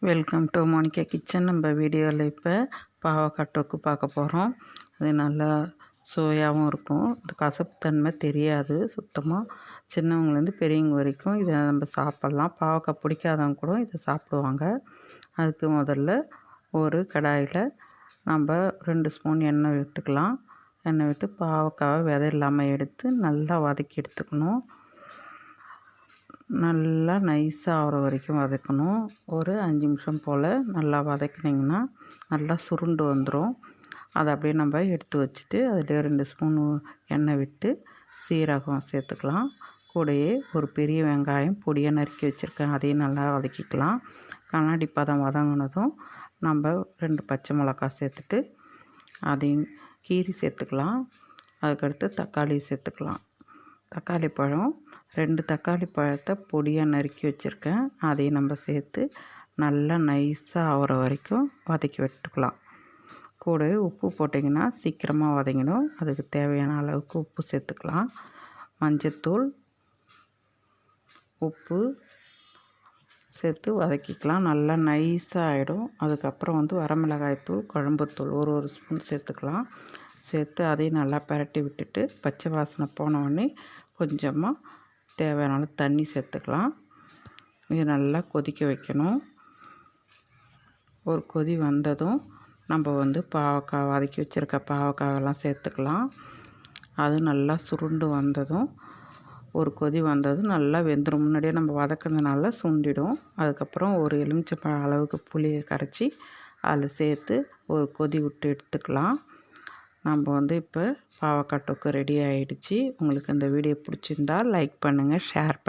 Welcome to Monica kitchen. நம்ம வீடியோவில் இப்போ பாவக்காய் தொக்கு பார்க்க போகிறோம். அது நல்லா சுவையாகவும் இருக்கும். இந்த கசப்புத்தன்மை தெரியாது சுத்தமாக. சின்னவங்கலேருந்து பெரியவங்க வரைக்கும் இதை நம்ம சாப்பிட்லாம். பாவக்காய் பிடிக்காதவங்க கூட இதை சாப்பிடுவாங்க. அதுக்கு முதல்ல ஒரு கடாயில் நம்ம 2 ஸ்பூன் எண்ணெய் விட்டுக்கலாம். எண்ணெய் விட்டு பாவக்காவை விதை இல்லாமல் எடுத்து நல்லா வதக்கி எடுத்துக்கணும். நல்லா நைஸாக ஆகிற வரைக்கும் வதக்கணும். ஒரு 5 நிமிஷம் போல் நல்லா வதக்கினிங்கன்னா நல்லா சுருண்டு வந்துடும். அதை அப்படியே நம்ம எடுத்து வச்சுட்டு அதிலே 2 ஸ்பூன் எண்ணெய் விட்டு சீரகம் சேர்த்துக்கலாம். கூடயே ஒரு பெரிய வெங்காயம் பொடியாக நறுக்கி வச்சுருக்கேன், அதையும் நல்லா வதக்கிக்கலாம். கண்ணாடி பதம் வதங்கினதும் நம்ம 2 பச்சை மிளகாய் சேர்த்துட்டு அதையும் கீரி சேர்த்துக்கலாம். அதுக்கடுத்து தக்காளி சேர்த்துக்கலாம். தக்காளி பழம் 2 தக்காளி பழத்தை பொடியாக நறுக்கி வச்சுருக்கேன், அதையும் நம்ம சேர்த்து நல்லா நைஸாக ஆகிற வரைக்கும் வதக்கி விட்டுக்கலாம். கூடவே உப்பு போட்டிங்கன்னா சீக்கிரமாக வதங்கிடும். அதுக்கு தேவையான அளவுக்கு உப்பு சேர்த்துக்கலாம். மஞ்சத்தூள், உப்பு சேர்த்து வதக்கிக்கலாம். நல்லா நைஸாக ஆகிடும். அதுக்கப்புறம் வரமிளகாய்த்தூள், குழம்புத்தூள் ஒரு ஸ்பூன் சேர்த்துக்கலாம். சேர்த்து அதையும் நல்லா பரட்டி விட்டுட்டு பச்சை வாசனை போனோடனே கொஞ்சமாக தேவையான அளவு தண்ணி சேர்த்துக்கலாம். இது நல்லா கொதிக்க வைக்கணும். ஒரு கொதி வந்ததும் நம்ம பாவக்காய் வதக்கி வச்சுருக்க பாவக்காயெல்லாம் சேர்த்துக்கலாம். அது நல்லா சுருண்டு வந்ததும் ஒரு கொதி வந்ததும் நல்லா வெந்துடும். முன்னாடியே நம்ம வதக்குனதுனால சுண்டிடும். அதுக்கப்புறம் ஒரு எலுமிச்சைப்பழம் அளவுக்கு புளியை கரைச்சி அதில் சேர்த்து ஒரு கொதி விட்டு எடுத்துக்கலாம். நம்ம இப்போ பாவக்காய் தொக்கு ரெடி ஆகிடுச்சு. உங்களுக்கு இந்த வீடியோ பிடிச்சிருந்தால் லைக் பண்ணுங்கள், ஷேர் பண்ணுங்கள்.